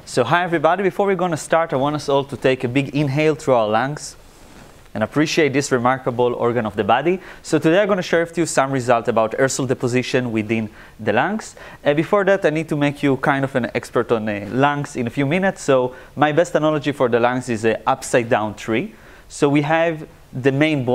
So hi everybody, before we're going to start, I want us all to take a big inhale through our lungs and appreciate this remarkable organ of the body. So today I'm going to share with you some results about aerosol deposition within the lungs. Before that, I need to make you kind of an expert on lungs in a few minutes. So my best analogy for the lungs is an upside down tree. So we have the main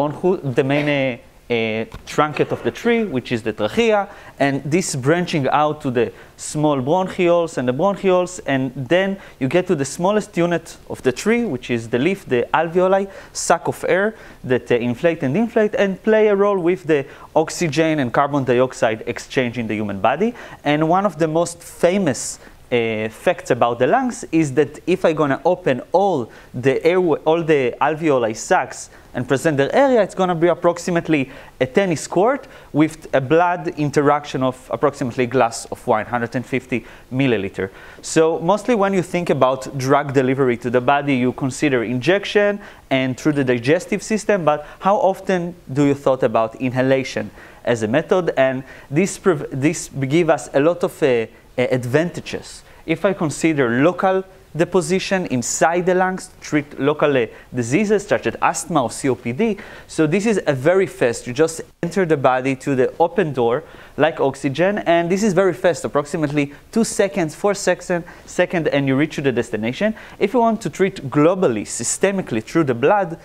trunket of the tree, which is the trachea, and this branching out to the small bronchioles and the bronchioles, and then you get to the smallest unit of the tree, which is the leaf, the alveoli, sac of air that inflate and inflate and play a role with the oxygen and carbon dioxide exchange in the human body. And one of the most famous facts about the lungs is that if I'm going to open all the alveoli sacs and present their area, it's going to be approximately a tennis court with a blood interaction of approximately a glass of wine, 150 milliliter. So mostly when you think about drug delivery to the body, you consider injection and through the digestive system, but how often do you thought about inhalation as a method? And this gives us a lot of advantages. If I consider local deposition inside the lungs to treat local diseases such as asthma or COPD, so this is a very fast. You just enter the body to the open door like oxygen, and this is very fast, approximately 2 seconds, 4 seconds, and you reach to the destination. If you want to treat globally, systemically through the blood,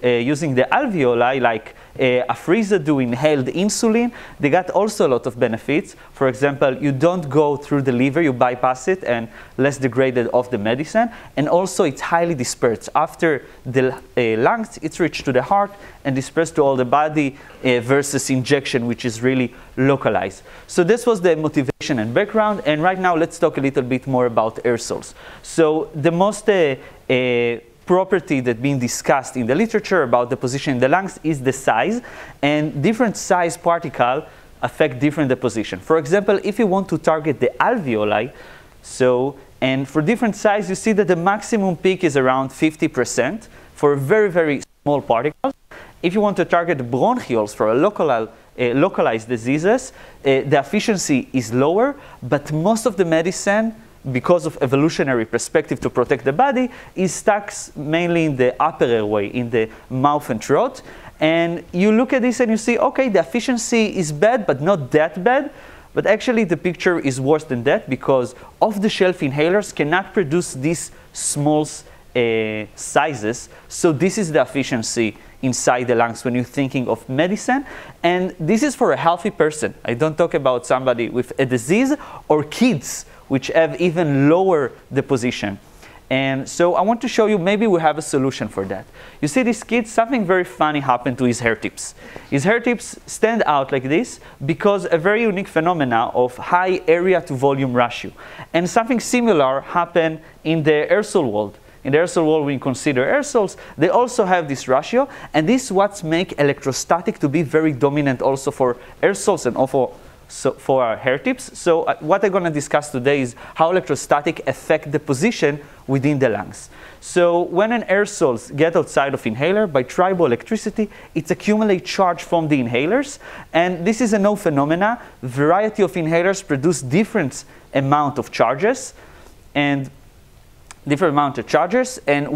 using the alveoli, like Afrezza do inhaled insulin, they got also a lot of benefits. For example, you don't go through the liver, you bypass it and less degraded of the medicine. And also it's highly dispersed. After the lungs, it's reached to the heart and dispersed to all the body versus injection, which is really localized. So this was the motivation and background. And right now, let's talk a little bit more about aerosols. So the most property that's being discussed in the literature about deposition in the lungs is the size, and different size particles affect different deposition. For example, if you want to target the alveoli, and for different size, you see that the maximum peak is around 50% for very, very small particles. If you want to target the bronchioles for a localized diseases, the efficiency is lower, but most of the medicine, because of evolutionary perspective to protect the body, is stuck mainly in the upper airway, in the mouth and throat. And you look at this and you see, okay, the efficiency is bad, but not that bad. But actually the picture is worse than that, because off-the-shelf inhalers cannot produce these small sizes. So this is the efficiency inside the lungs when you're thinking of medicine. And this is for a healthy person. I don't talk about somebody with a disease or kids, which have even lower deposition. And so I want to show you, maybe we have a solution for that. You see this kid, something very funny happened to his hair tips. His hair tips stand out like this because a very unique phenomena of high area to volume ratio. And something similar happened in the aerosol world. In the aerosol world, we consider aerosols, they also have this ratio, and this is what makes electrostatic to be very dominant also for aerosols and also for our hair tips. So what I'm going to discuss today is how electrostatic affect the position within the lungs. So when an aerosols get outside of inhaler by triboelectricity, it accumulates charge from the inhalers, and this is a known phenomena. Variety of inhalers produce different amount of charges, and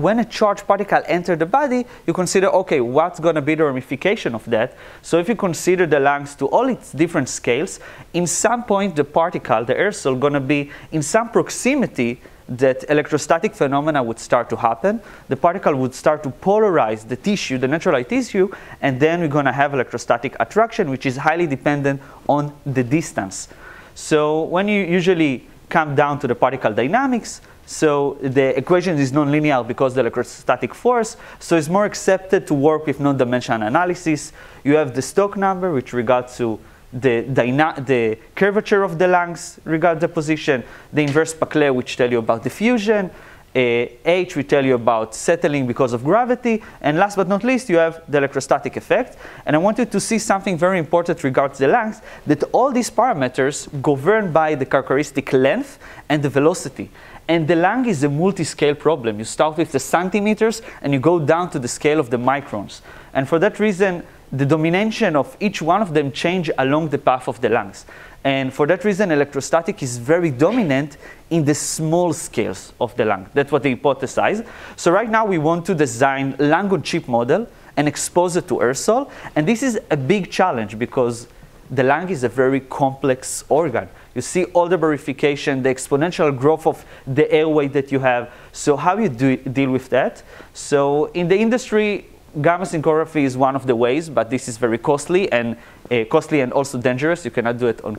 when a charged particle enters the body, you consider, okay, what's going to be the ramification of that? So if you consider the lungs to all its different scales, in some point the particle, the aerosol, going to be in some proximity that electrostatic phenomena would start to happen. The particle would start to polarize the tissue, the natural tissue, and then we're going to have electrostatic attraction, which is highly dependent on the distance. So when you usually come down to the particle dynamics, so the equation is non-linear because the electrostatic force, so it's more accepted to work with non-dimensional analysis. You have the Stokes number, which regards to the curvature of the lungs, regard the position, the inverse Paclet, which tell you about diffusion, H, we tell you about settling because of gravity, and last but not least, you have the electrostatic effect. And I want you to see something very important regards the lungs, that all these parameters governed by the characteristic length and the velocity. And the lung is a multi-scale problem. You start with the centimeters and you go down to the scale of the microns. And for that reason, the domination of each one of them change along the path of the lungs. And for that reason, electrostatic is very dominant in the small scales of the lung. That's what they hypothesized. So right now we want to design lung-on-chip model and expose it to aerosol. And this is a big challenge because the lung is a very complex organ. You see all the barification, the exponential growth of the airway that you have. So how you deal with that? So in the industry, gamma synchrography is one of the ways, but this is very costly and also dangerous. You cannot do it on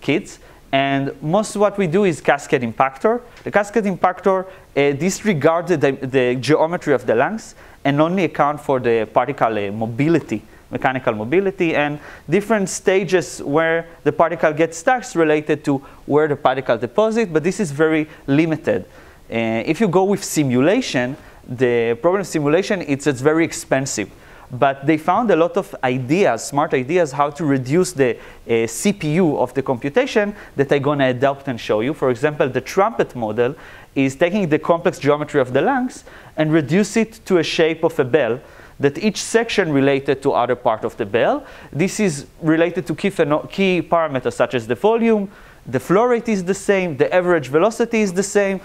kids. And most of what we do is cascade impactor. The cascade impactor disregards the geometry of the lungs and only account for the particle mobility, mechanical mobility, and different stages where the particle gets stuck related to where the particle deposit, but this is very limited. If you go with simulation, the problem of simulation, it's very expensive. But they found a lot of ideas, smart ideas, how to reduce the CPU of the computation that I'm going to adopt and show you. For example, the trumpet model is taking the complex geometry of the lungs and reduce it to a shape of a bell, that each section related to other part of the bell. This is related to key parameters such as the volume, the flow rate is the same, the average velocity is the same.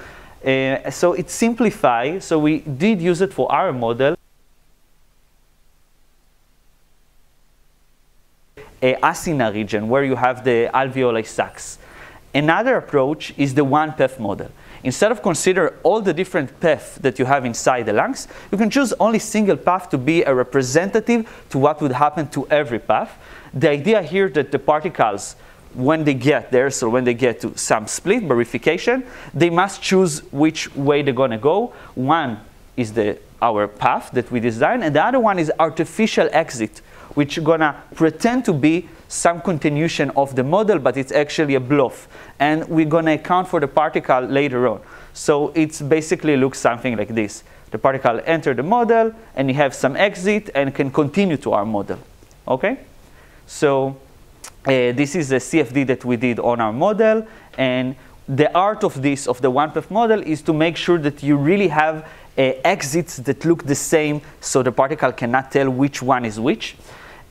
So it simplifies. So we did use it for our model. Asina region where you have the alveoli sacs. Another approach is the one-path model. Instead of consider all the different paths that you have inside the lungs, you can choose only single path to be a representative to what would happen to every path. The idea here that the particles, when they get there, so when they get to some split, barification, they must choose which way they're going to go. One is our path that we design, and the other one is artificial exit, which is going to pretend to be some continuation of the model, but it's actually a bluff. And we're going to account for the particle later on. So it basically looks something like this. The particle enter the model, and you have some exit, and can continue to our model. Okay? So this is a CFD that we did on our model. And the art of this, of the one-path model, is to make sure that you really have exits that look the same, so the particle cannot tell which one is which.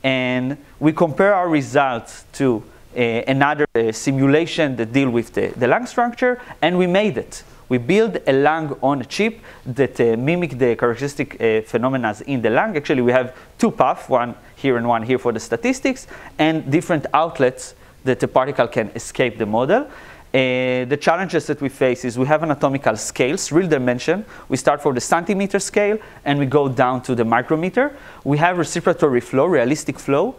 And we compare our results to another simulation that deal with the lung structure, and we made it. We built a lung on a chip that mimic the characteristic phenomena in the lung. Actually, we have two paths, one here and one here for the statistics, and different outlets that the particle can escape the model. The challenges that we face is we have anatomical scales, real dimension. We start for the centimeter scale, and we go down to the micrometer. We have reciprocatory flow, realistic flow.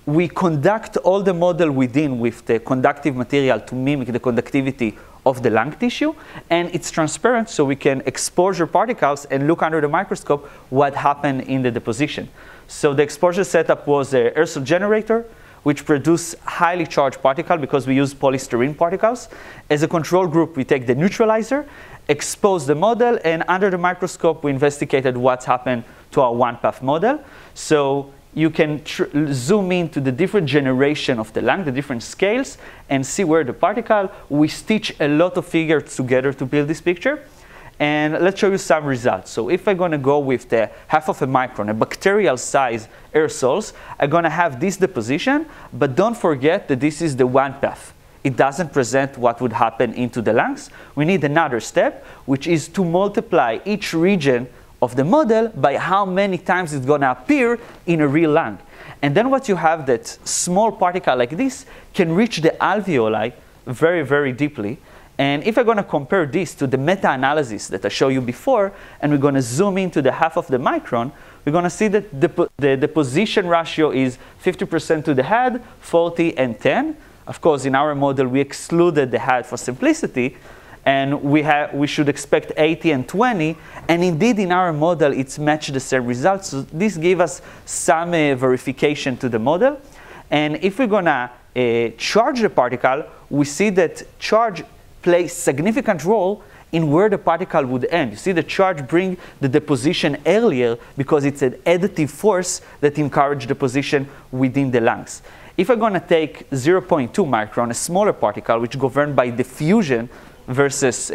We conduct all the model within with the conductive material to mimic the conductivity of the lung tissue. And it's transparent, so we can exposure particles and look under the microscope what happened in the deposition. So the exposure setup was an aerosol generator, which produce highly charged particle because we use polystyrene particles. As a control group, we take the neutralizer, expose the model, and under the microscope, we investigated what's happened to our one-path model. So you can zoom into the different generation of the lung, the different scales, and see where the particle. We stitch a lot of figures together to build this picture. And let's show you some results. So if I'm going to go with the half of a micron, a bacterial size aerosols, I'm going to have this deposition, but don't forget that this is the one path. It doesn't present what would happen into the lungs. We need another step, which is to multiply each region of the model by how many times it's going to appear in a real lung. And then what you have, that small particle like this can reach the alveoli very, very deeply. And if I'm going to compare this to the meta-analysis that I showed you before, and we're going to zoom into the half of the micron, we're going to see that the deposition ratio is 50% to the head, 40 and 10. Of course, in our model, we excluded the head for simplicity, and we should expect 80 and 20. And indeed, in our model, it's matched the same results. So this gave us some verification to the model. And if we're going to charge the particle, we see that charge plays significant role in where the particle would end. You see the charge bring the deposition earlier because it's an additive force that encourages deposition within the lungs. If I'm going to take 0.2 micron, a smaller particle, which is governed by diffusion, versus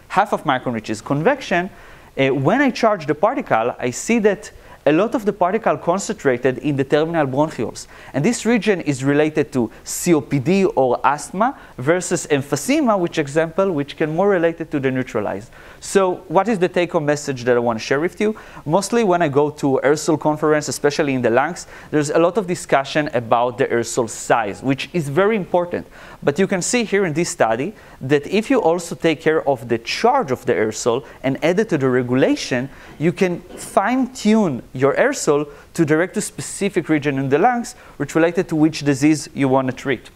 half of micron, which is convection, when I charge the particle, I see that a lot of the particle concentrated in the terminal bronchioles. And this region is related to COPD or asthma versus emphysema, which can more related to the neutralized. So what is the take-home message that I want to share with you? Mostly when I go to aerosol conference, especially in the lungs, there's a lot of discussion about the aerosol size, which is very important. But you can see here in this study that if you also take care of the charge of the aerosol and add it to the regulation, you can fine-tune your aerosol to direct to specific region in the lungs, which related to which disease you want to treat.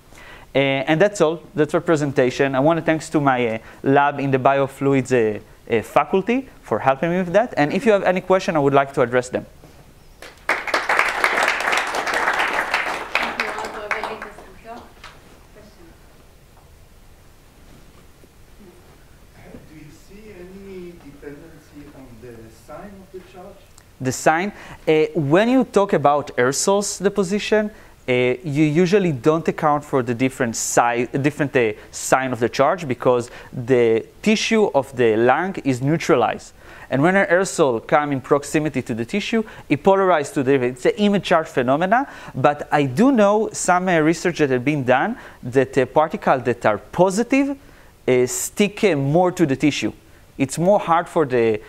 And that's all. That's our presentation. I want to thanks to my lab in the biofluids faculty for helping me with that. And if you have any question, I would like to address them. The sign, when you talk about aerosols deposition, you usually don't account for the different sign of the charge because the tissue of the lung is neutralized. And when an aerosol comes in proximity to the tissue, it polarizes to the, it's an image charge phenomena. But I do know some research that has been done that particles that are positive stick more to the tissue. It's more hard for the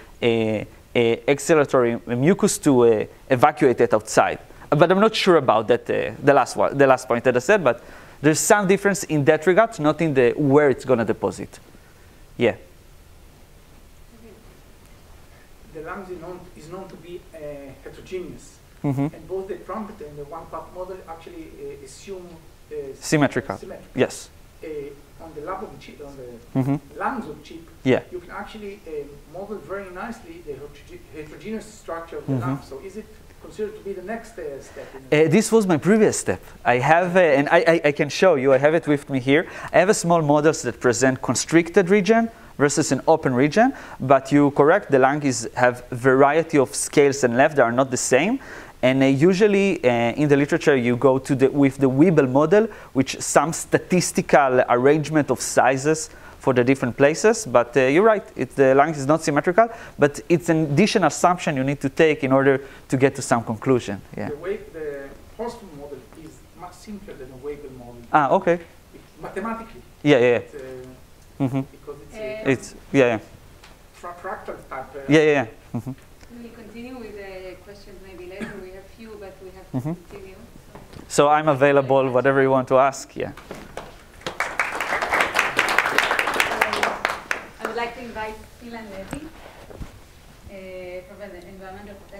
exhalatory mucus to evacuate it outside. But I'm not sure about that, the last point that I said, but there's some difference in that regard, not in the where it's going to deposit. Yeah. The lungs is known to be heterogeneous. Mm-hmm. And both the trumpet and the one-part model actually assume symmetrical. Yes. On the lab of the chip, on the lungs of the chip, yeah, you can actually model very nicely the heterogeneous structure of the lungs. So is it considered to be the next step? This was my previous step. I have, and I can show you, I have it with me here. I have a small models that present constricted region versus an open region, but you correct, the lungs have variety of scales and length, they are not the same. And usually in the literature you go to with the Weibel model, which some statistical arrangement of sizes for the different places. But you're right, the lungs is not symmetrical, but it's an additional assumption you need to take in order to get to some conclusion. Yeah. The Horstman model is much simpler than the Weibel model. Ah, okay. Mathematically. Yeah, yeah. Because it's fractal type. Yeah. We'll continue with the questions maybe later. We have few, but we have to continue. So I'm available, whatever you want to ask. Yeah. I would like to invite Ilan Levy from the Environmental Protection.